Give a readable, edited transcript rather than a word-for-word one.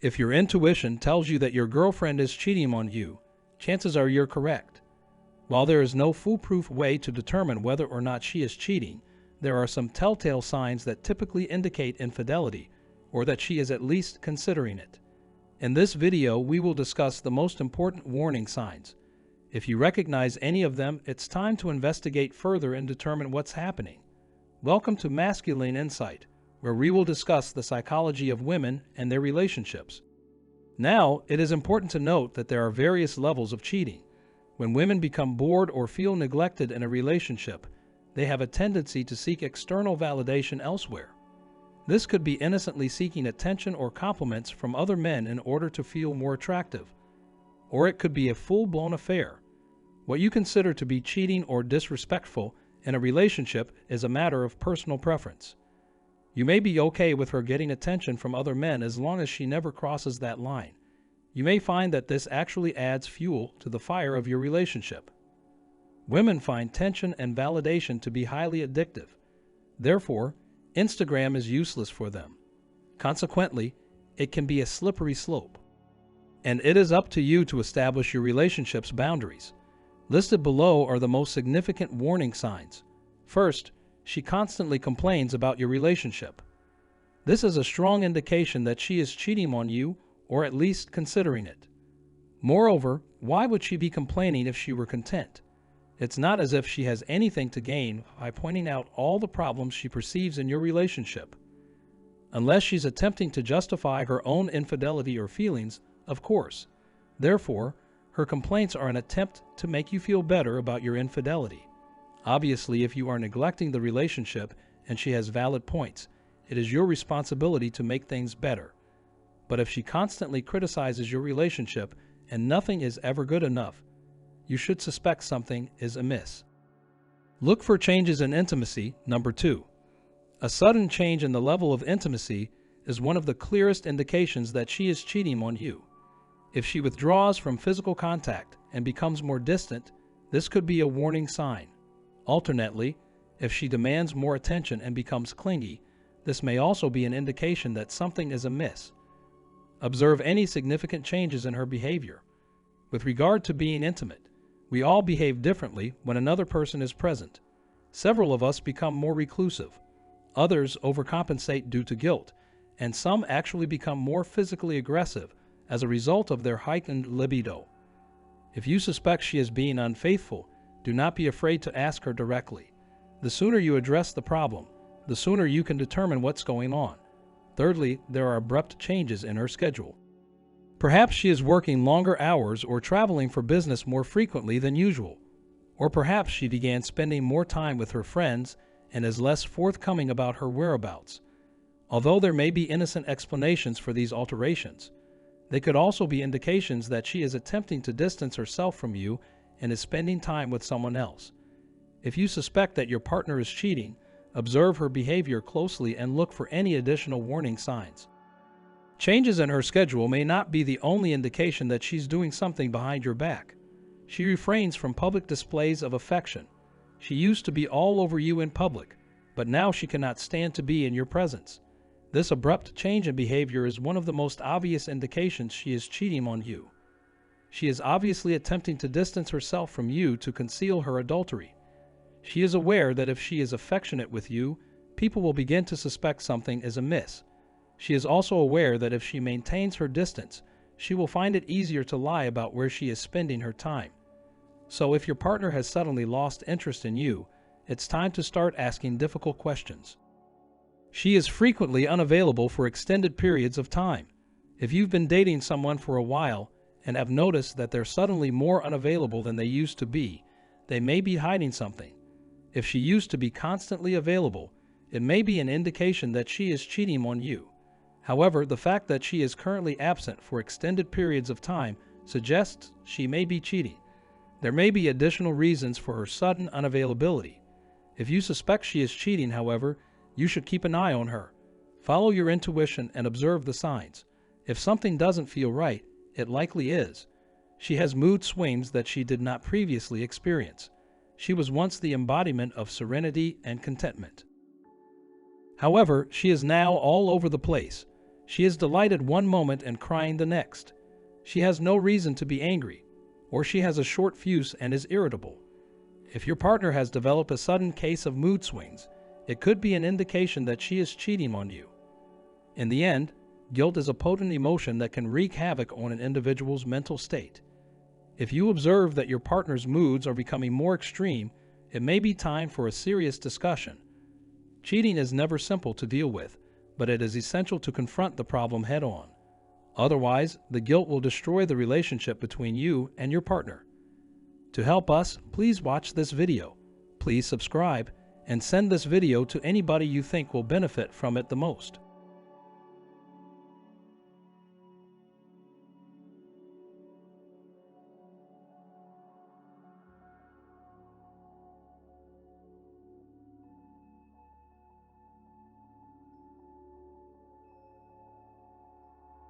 If your intuition tells you that your girlfriend is cheating on you, chances are you're correct. While there is no foolproof way to determine whether or not she is cheating, there are some telltale signs that typically indicate infidelity, or that she is at least considering it. In this video, we will discuss the most important warning signs. If you recognize any of them, it's time to investigate further and determine what's happening. Welcome to Masculine Insight, where we will discuss the psychology of women and their relationships. Now, it is important to note that there are various levels of cheating. When women become bored or feel neglected in a relationship, they have a tendency to seek external validation elsewhere. This could be innocently seeking attention or compliments from other men in order to feel more attractive. Or it could be a full-blown affair. What you consider to be cheating or disrespectful in a relationship is a matter of personal preference. You may be okay with her getting attention from other men as long as she never crosses that line. You may find that this actually adds fuel to the fire of your relationship. Women find tension and validation to be highly addictive. Therefore, Instagram is useless for them. Consequently, it can be a slippery slope. And it is up to you to establish your relationship's boundaries. Listed below are the most significant warning signs. First, she constantly complains about your relationship. This is a strong indication that she is cheating on you, or at least considering it. Moreover, why would she be complaining if she were content? It's not as if she has anything to gain by pointing out all the problems she perceives in your relationship. Unless she's attempting to justify her own infidelity or feelings, of course. Therefore, her complaints are an attempt to make you feel better about your infidelity. Obviously, if you are neglecting the relationship and she has valid points, it is your responsibility to make things better. But if she constantly criticizes your relationship and nothing is ever good enough, you should suspect something is amiss. Look for changes in intimacy. Number 2. A sudden change in the level of intimacy is one of the clearest indications that she is cheating on you. If she withdraws from physical contact and becomes more distant, this could be a warning sign. Alternately, if she demands more attention and becomes clingy, this may also be an indication that something is amiss. Observe any significant changes in her behavior. With regard to being intimate, we all behave differently when another person is present. Several of us become more reclusive. Others overcompensate due to guilt, and some actually become more physically aggressive as a result of their heightened libido. If you suspect she is being unfaithful, do not be afraid to ask her directly. The sooner you address the problem, the sooner you can determine what's going on. Thirdly, there are abrupt changes in her schedule. Perhaps she is working longer hours or traveling for business more frequently than usual. Or perhaps she began spending more time with her friends and is less forthcoming about her whereabouts. Although there may be innocent explanations for these alterations, they could also be indications that she is attempting to distance herself from you and is spending time with someone else. If you suspect that your partner is cheating, observe her behavior closely and look for any additional warning signs. Changes in her schedule may not be the only indication that she's doing something behind your back. She refrains from public displays of affection. She used to be all over you in public, but now she cannot stand to be in your presence. This abrupt change in behavior is one of the most obvious indications she is cheating on you. She is obviously attempting to distance herself from you to conceal her adultery. She is aware that if she is affectionate with you, people will begin to suspect something is amiss. She is also aware that if she maintains her distance, she will find it easier to lie about where she is spending her time. So if your partner has suddenly lost interest in you, it's time to start asking difficult questions. She is frequently unavailable for extended periods of time. If you've been dating someone for a while and have noticed that they're suddenly more unavailable than they used to be, they may be hiding something. If she used to be constantly available, it may be an indication that she is cheating on you. However, the fact that she is currently absent for extended periods of time suggests she may be cheating. There may be additional reasons for her sudden unavailability. If you suspect she is cheating, however, you should keep an eye on her. Follow your intuition and observe the signs. If something doesn't feel right, it likely is. She has mood swings that she did not previously experience. She was once the embodiment of serenity and contentment. However, she is now all over the place. She is delighted one moment and crying the next. She has no reason to be angry, or she has a short fuse and is irritable. If your partner has developed a sudden case of mood swings, it could be an indication that she is cheating on you. In the end, guilt is a potent emotion that can wreak havoc on an individual's mental state. If you observe that your partner's moods are becoming more extreme, it may be time for a serious discussion. Cheating is never simple to deal with, but it is essential to confront the problem head-on. Otherwise, the guilt will destroy the relationship between you and your partner. To help us, please watch this video. Please subscribe and send this video to anybody you think will benefit from it the most.